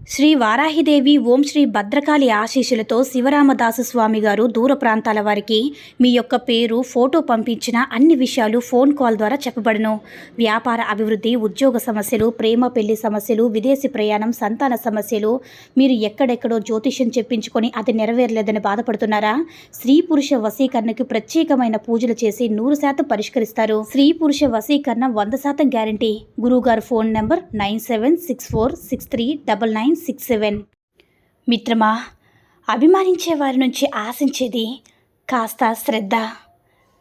శ్రీ వారాహిదేవి ఓం శ్రీ భద్రకాళి ఆశీస్సులతో శివరామదాసు స్వామి గారు దూర ప్రాంతాల వారికి మీ యొక్క పేరు ఫోటో పంపించిన అన్ని విషయాలు ఫోన్ కాల్ ద్వారా చెప్పబడును. వ్యాపార అభివృద్ధి, ఉద్యోగ సమస్యలు, ప్రేమ పెళ్లి సమస్యలు, విదేశీ ప్రయాణం, సంతాన సమస్యలు, మీరు ఎక్కడెక్కడో జ్యోతిష్యం చెప్పించుకొని అది నెరవేరలేదని బాధపడుతున్నారా? స్త్రీ పురుష వశీకరణకు ప్రత్యేకమైన పూజలు చేసి 100% పరిష్కరిస్తారు. స్త్రీ పురుష వశీకరణ 100% గ్యారంటీ. గురువుగారు ఫోన్ నెంబర్ 9764639967. మిత్రమా, అభిమానించే వారి నుంచి ఆశించేది కాస్త శ్రద్ధ,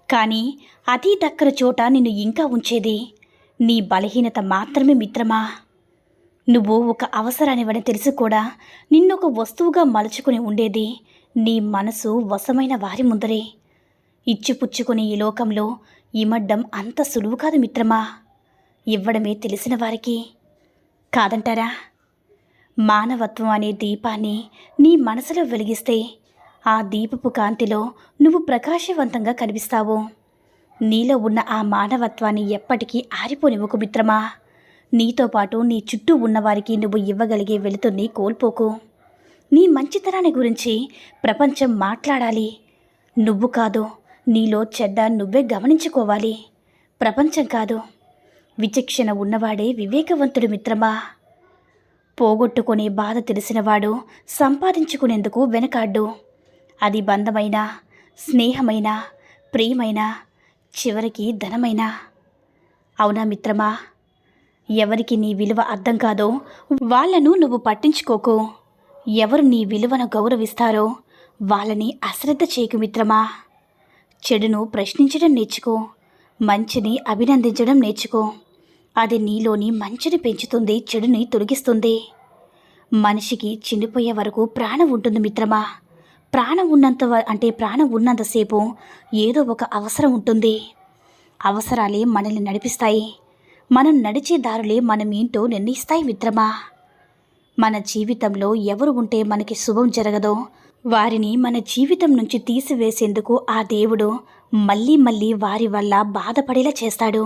కానీ అతి దగ్గర చోట నిన్ను ఇంకా ఉంచేది నీ బలహీనత మాత్రమే. మిత్రమా, నువ్వు ఒక అవసరానివని తెలిసి కూడా నిన్నొక వస్తువుగా మలుచుకుని ఉండేది నీ మనసు వశమైన వారి ముందరే. ఇచ్చిపుచ్చుకుని ఈ లోకంలో ఇమడ్డం అంత సులువు కాదు మిత్రమా. ఇవ్వడమే తెలిసిన వారికి కాదంటారా? మానవత్వం అనే దీపాన్ని నీ మనసులో వెలిగిస్తే ఆ దీపపు కాంతిలో నువ్వు ప్రకాశవంతంగా కనిపిస్తావు. నీలో ఉన్న ఆ మానవత్వాన్ని ఎప్పటికీ ఆరిపోనివ్వకు మిత్రమా. నీతో పాటు నీ చుట్టూ ఉన్నవారికి నువ్వు ఇవ్వగలిగే వెలుతుర్ని కోల్పోకు. నీ మంచితనాన్ని గురించి ప్రపంచం మాట్లాడాలి, నువ్వు కాదు. నీలో చెడ్డ నువ్వే గమనించుకోవాలి, ప్రపంచం కాదు. విచక్షణ ఉన్నవాడే వివేకవంతుడు మిత్రమా. పోగొట్టుకునే బాధ తెలిసినవాడు సంపాదించుకునేందుకు వెనకాడ్డు. అది బంధమైనా, స్నేహమైనా, ప్రేమైనా, చివరికి ధనమైనా. అవునా మిత్రమా? ఎవరికి నీ విలువ అర్థం కాదో వాళ్ళను నువ్వు పట్టించుకోకు. ఎవరు నీ విలువను గౌరవిస్తారో వాళ్ళని అశ్రద్ధ చేయకు మిత్రమా. చెడును ప్రశ్నించడం నేర్చుకో, మంచిని అభినందించడం నేర్చుకో. అది నీలోని మంచిని పెంచుతుంది, చెడుని తొలగిస్తుంది. మనిషికి చిన్నిపోయే వరకు ప్రాణం ఉంటుంది మిత్రమా. ప్రాణం ఉన్నంతసేపు ఏదో ఒక అవసరం ఉంటుంది. అవసరాలే మనల్ని నడిపిస్తాయి. మనం నడిచే దారులే మనమేంటో నిర్ణయిస్తాయి మిత్రమా. మన జీవితంలో ఎవరు ఉంటే మనకి శుభం జరగదో వారిని మన జీవితం నుంచి తీసివేసేందుకు ఆ దేవుడు మళ్ళీ మళ్ళీ వారి వల్ల బాధపడేలా చేస్తాడు.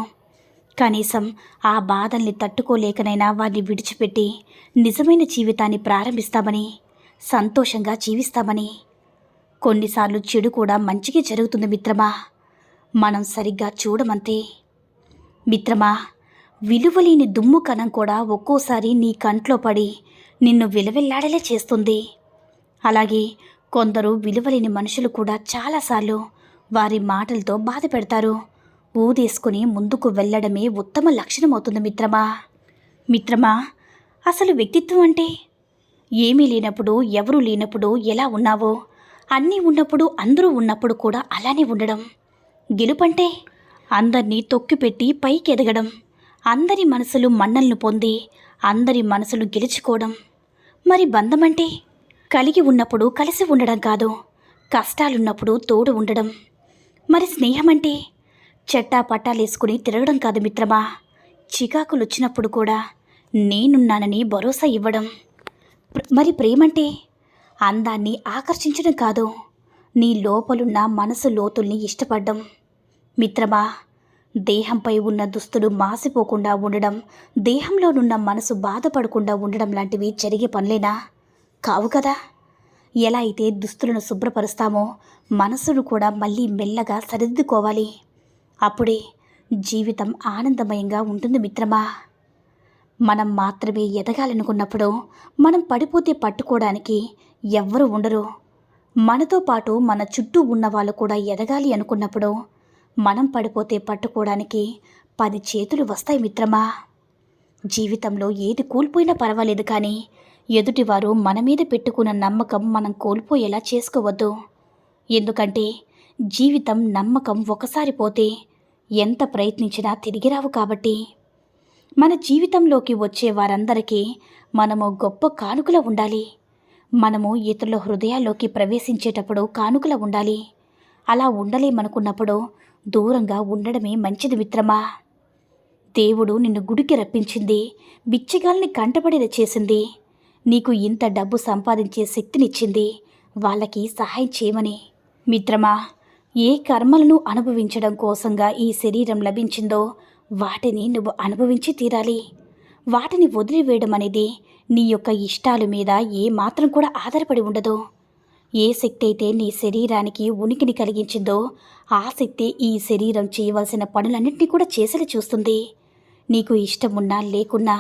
కనీసం ఆ బాధల్ని తట్టుకోలేకనైనా వారిని విడిచిపెట్టి నిజమైన జీవితాన్ని ప్రారంభిస్తామని, సంతోషంగా జీవిస్తామని. కొన్నిసార్లు చెడు కూడా మంచిగా జరుగుతుంది మిత్రమా, మనం సరిగ్గా చూడమంతే. మిత్రమా, విలువలేని దుమ్ము కణం కూడా ఒక్కోసారి నీ కంట్లో పడి నిన్ను విలవిల్లాడేలా చేస్తుంది. అలాగే కొందరు విలువలేని మనుషులు కూడా చాలాసార్లు వారి మాటలతో బాధ పెడతారు. ఊదేసుకుని ముందుకు వెళ్ళడమే ఉత్తమ లక్షణమవుతుంది మిత్రమా. మిత్రమా, అసలు వ్యక్తిత్వం అంటే ఏమీ లేనప్పుడు, ఎవరూ లేనప్పుడు ఎలా ఉన్నావో, అన్నీ ఉన్నప్పుడు, అందరూ ఉన్నప్పుడు కూడా అలానే ఉండడం. గెలుపంటే అందరినీ తొక్కిపెట్టి పైకి ఎదగడం. అందరి మనసులు మన్నలను పొంది అందరి మనసులు గెలుచుకోవడం. మరి బంధం అంటే కలిగి ఉన్నప్పుడు కలిసి ఉండడం కాదు, కష్టాలున్నప్పుడు తోడు ఉండడం. మరి స్నేహం అంటే చెట్టా పట్టాలేసుకుని తిరగడం కాదు మిత్రమా. చికాకులు వచ్చినప్పుడు కూడా నేనున్నానని భరోసా ఇవ్వడం. మరి ప్రేమంటే అందాన్ని ఆకర్షించడం కాదు, నీ లోపలున్న మనసు లోతుల్ని ఇష్టపడడం. మిత్రమా, దేహంపై ఉన్న దుస్తులు మాసిపోకుండా ఉండడం, దేహంలోనున్న మనసు బాధపడకుండా ఉండడం లాంటివి జరిగే పనులేనా? కావు కదా. ఎలా అయితే దుస్తులను శుభ్రపరుస్తామో మనసును కూడా మళ్ళీ మెల్లగా సరిదిద్దుకోవాలి. అప్పుడే జీవితం ఆనందమయంగా ఉంటుంది మిత్రమా. మనం మాత్రమే ఎదగాలనుకున్నప్పుడు, మనం పడిపోతే పట్టుకోవడానికి ఎవ్వరూ ఉండరు. మనతో పాటు మన చుట్టూ ఉన్నవాళ్ళు కూడా ఎదగాలి అనుకున్నప్పుడు, మనం పడిపోతే పట్టుకోవడానికి 10 చేతులు వస్తాయి మిత్రమా. జీవితంలో ఏది కోల్పోయినా పర్వాలేదు, కానీ ఎదుటివారు మన మీద పెట్టుకున్న నమ్మకం మనం కోల్పోయేలా చేసుకోవద్దు. ఎందుకంటే జీవితం నమ్మకం ఒకసారి పోతే ఎంత ప్రయత్నించినా తిరిగి రావు. కాబట్టి మన జీవితంలోకి వచ్చే వారందరికీ మనము గొప్ప కానుకలా ఉండాలి. మనము ఇతరుల హృదయాల్లోకి ప్రవేశించేటప్పుడు కానుకలా ఉండాలి. అలా ఉండలేమనుకున్నప్పుడు దూరంగా ఉండడమే మంచిది మిత్రమా. దేవుడు నిన్ను గుడికి రప్పించింది, బిచ్చగాల్ని కంటపడేలా చేసింది, నీకు ఇంత డబ్బు సంపాదించే శక్తినిచ్చింది వాళ్ళకి సహాయం చేయమని. మిత్రమా, ఏ కర్మలను అనుభవించడం కోసంగా ఈ శరీరం లభించిందో వాటిని నువ్వు అనుభవించి తీరాలి. వాటిని వదిలివేయడం అనేది నీ యొక్క ఇష్టాల మీద ఏ మాత్రం కూడా ఆధారపడి ఉండదు. ఏ శక్తి అయితే నీ శరీరానికి ఉనికిని కలిగించిందో ఆ శక్తి ఈ శరీరం చేయవలసిన పనులన్నింటినీ కూడా చేసేలా చూస్తుంది. నీకు ఇష్టం ఉన్నా లేకున్నా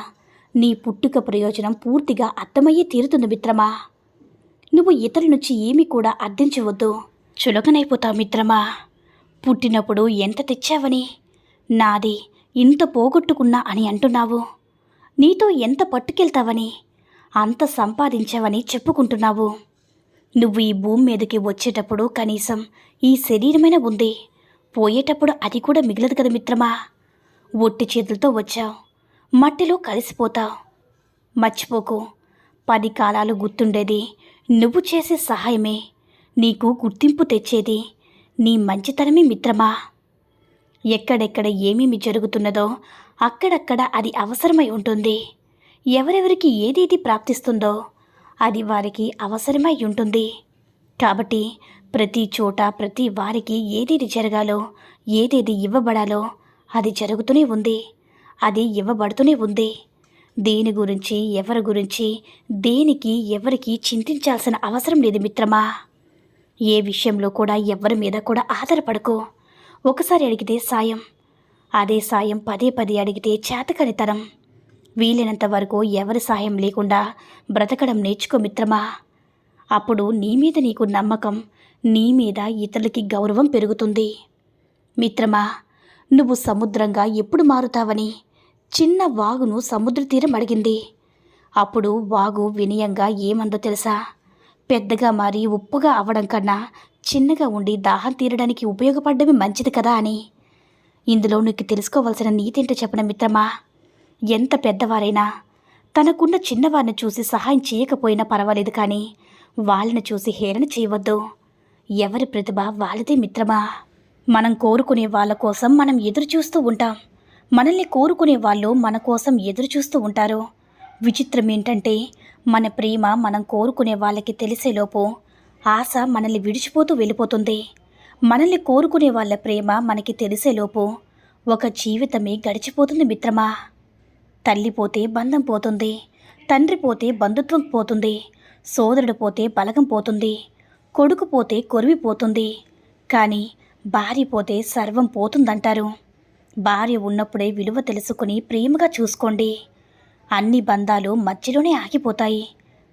నీ పుట్టుక ప్రయోజనం పూర్తిగా అర్థమయ్యే తీరుతుంది మిత్రమా. నువ్వు ఇతరుల నుంచి ఏమీ కూడా అర్థించవద్దు. చులకనైపోతావు మిత్రమా. పుట్టినప్పుడు ఎంత తెచ్చావని, నాది ఇంత పోగొట్టుకున్నా అని అంటున్నావు. నీతో ఎంత పట్టుకెళ్తావని, అంత సంపాదించావని చెప్పుకుంటున్నావు. నువ్వు ఈ భూమి మీదకి వచ్చేటప్పుడు కనీసం ఈ శరీరమైన ఉంది, పోయేటప్పుడు అది కూడా మిగలదు కదా మిత్రమా. ఒట్టి చేతులతో వచ్చావు, మట్టిలో కలిసిపోతావు. మర్చిపోకు, 10 కాలాలు గుర్తుండేది నువ్వు చేసే సహాయమే, నీకు గుర్తింపు తెచ్చేది నీ మంచితనమే మిత్రమా. ఎక్కడెక్కడ ఏమేమి జరుగుతున్నదో అక్కడక్కడ అది అవసరమై ఉంటుంది. ఎవరెవరికి ఏదేది ప్రాప్తిస్తుందో అది వారికి అవసరమై ఉంటుంది. కాబట్టి ప్రతి చోట ప్రతి వారికి ఏదేది జరగాలో, ఏదేది ఇవ్వబడాలో అది జరుగుతూనే ఉంది, అది ఇవ్వబడుతూనే ఉంది. దేని గురించి ఎవరి గురించి దేనికి ఎవరికి చింతించాల్సిన అవసరం లేదు మిత్రమా. ఏ విషయంలో కూడా ఎవరి మీద కూడా ఆధారపడకు. ఒకసారి అడిగితే సాయం, అదే సాయం పదే పదే అడిగితే చేతకనితనం. వీలైనంత వరకు ఎవరి సాయం లేకుండా బ్రతకడం నేర్చుకో మిత్రమా. అప్పుడు నీ మీద నీకు నమ్మకం, నీ మీద ఇతరులకి గౌరవం పెరుగుతుంది. మిత్రమా, నువ్వు సముద్రంగా ఎప్పుడు మారుతావని చిన్న వాగును సముద్ర తీరం అడిగింది. అప్పుడు వాగు వినయంగా ఏమందో తెలుసా? పెద్దగా మారి ఉప్పుగా అవ్వడం కన్నా చిన్నగా ఉండి దాహం తీరడానికి ఉపయోగపడమే మంచిది కదా అని. ఇందులో నీకు తెలుసుకోవాల్సిన నీతేంటో చెప్పన మిత్రమా. ఎంత పెద్దవారైనా తనకున్న చిన్నవారిని చూసి సహాయం చేయకపోయినా పర్వాలేదు, కానీ వాళ్ళని చూసి హేళన చేయవద్దు. ఎవరి ప్రతిభ వాళ్ళదే మిత్రమా. మనం కోరుకునే వాళ్ళ కోసం మనం ఎదురు చూస్తూ ఉంటాం, మనల్ని కోరుకునే వాళ్ళు మన కోసం ఎదురు చూస్తూ ఉంటారు. విచిత్రం ఏంటంటే మన ప్రేమ మనం కోరుకునే వాళ్ళకి తెలిసేలోపు ఆశ మనల్ని విడిచిపోతూ వెళ్ళిపోతుంది. మనల్ని కోరుకునే వాళ్ళ ప్రేమ మనకి తెలిసేలోపు ఒక జీవితమే గడిచిపోతుంది మిత్రమా. తల్లి పోతే బంధం పోతుంది, తండ్రి పోతే బంధుత్వం పోతుంది, సోదరుడు పోతే బలగం పోతుంది, కొడుకు పోతే కొరివి పోతుంది, కానీ భార్య పోతే సర్వం పోతుందంటారు. భార్య ఉన్నప్పుడే విలువ తెలుసుకుని ప్రేమగా చూసుకోండి. అన్ని బంధాలు మధ్యలోనే ఆగిపోతాయి,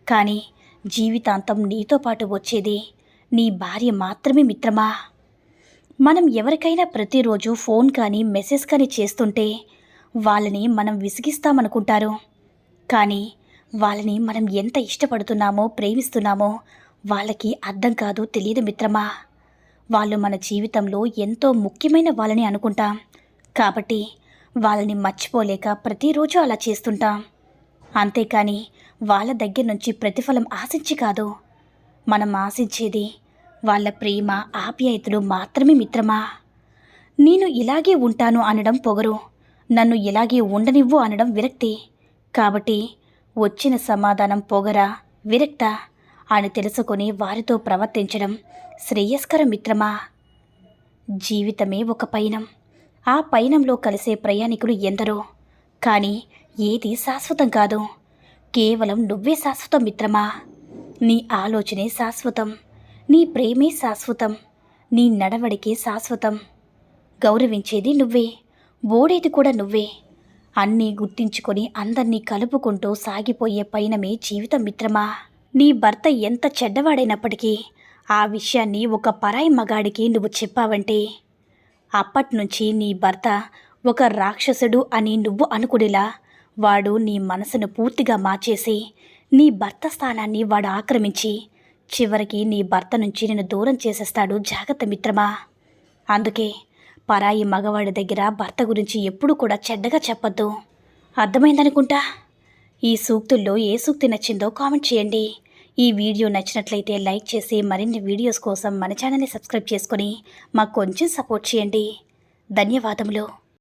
కానీ జీవితాంతం నీతో పాటు వచ్చేది నీ భార్య మాత్రమే మిత్రమా. మనం ఎవరికైనా ప్రతిరోజు ఫోన్ కానీ మెసేజ్ కానీ చేస్తుంటే వాళ్ళని మనం విసిగిస్తామనుకుంటారు, కానీ వాళ్ళని మనం ఎంత ఇష్టపడుతున్నామో ప్రేమిస్తున్నామో వాళ్ళకి అర్థం కాదు, తెలియదు మిత్రమా. వాళ్ళు మన జీవితంలో ఎంతో ముఖ్యమైన వాళ్ళని అనుకుంటాం, కాబట్టి వాళ్ళని మర్చిపోలేక ప్రతిరోజు అలా చేస్తుంటాం. అంతేకాని వాళ్ళ దగ్గర నుంచి ప్రతిఫలం ఆశించి కాదు. మనం ఆశించేది వాళ్ళ ప్రేమ ఆప్యాయతలు మాత్రమే మిత్రమా. నేను ఇలాగే ఉంటాను అనడం పొగరు, నన్ను ఇలాగే ఉండనివ్వు అనడం విరక్తి. కాబట్టి వచ్చిన సమాధానం పొగర, విరక్త అని తెలుసుకొని వారితో ప్రవర్తించడం శ్రేయస్కరం మిత్రమా. జీవితమే ఒక పయనం, ఆ పయనంలో కలిసే ప్రయాణికులు ఎందరో, కానీ ఏది శాశ్వతం కాదు. కేవలం నువ్వే శాశ్వతం మిత్రమా. నీ ఆలోచనే శాశ్వతం, నీ ప్రేమే శాశ్వతం, నీ నడవడికే శాశ్వతం. గౌరవించేది నువ్వే, ఓడేది కూడా నువ్వే. అన్నీ గుర్తించుకొని అందర్నీ కలుపుకుంటూ సాగిపోయే పయనమే జీవితం మిత్రమా. నీ భర్త ఎంత చెడ్డవాడైనప్పటికీ ఆ విషయాన్ని ఒక పరాయి మగాడికి నువ్వు చెప్పావంటే అప్పట్నుంచి నీ భర్త ఒక రాక్షసుడు అని నువ్వు అనుకునేలా వాడు నీ మనసును పూర్తిగా మార్చేసి నీ భర్త స్థానాన్ని వాడు ఆక్రమించి చివరికి నీ భర్త నుంచి నిన్ను దూరం చేసేస్తాడు. జాగ్రత్త మిత్రమా. అందుకే పరాయి మగవాడి దగ్గర భర్త గురించి ఎప్పుడూ కూడా చెడ్డగా చెప్పొద్దు. అర్థమైందనుకుంటా. ఈ సూక్తుల్లో ఏ సూక్తి నచ్చిందో కామెంట్ చేయండి. ఈ వీడియో నచ్చినట్లయితే లైక్ చేసి మరిన్ని వీడియోస్ కోసం మన ఛానల్ని సబ్స్క్రైబ్ చేసుకొని మాకు కొంచెం సపోర్ట్ చేయండి. ధన్యవాదములు.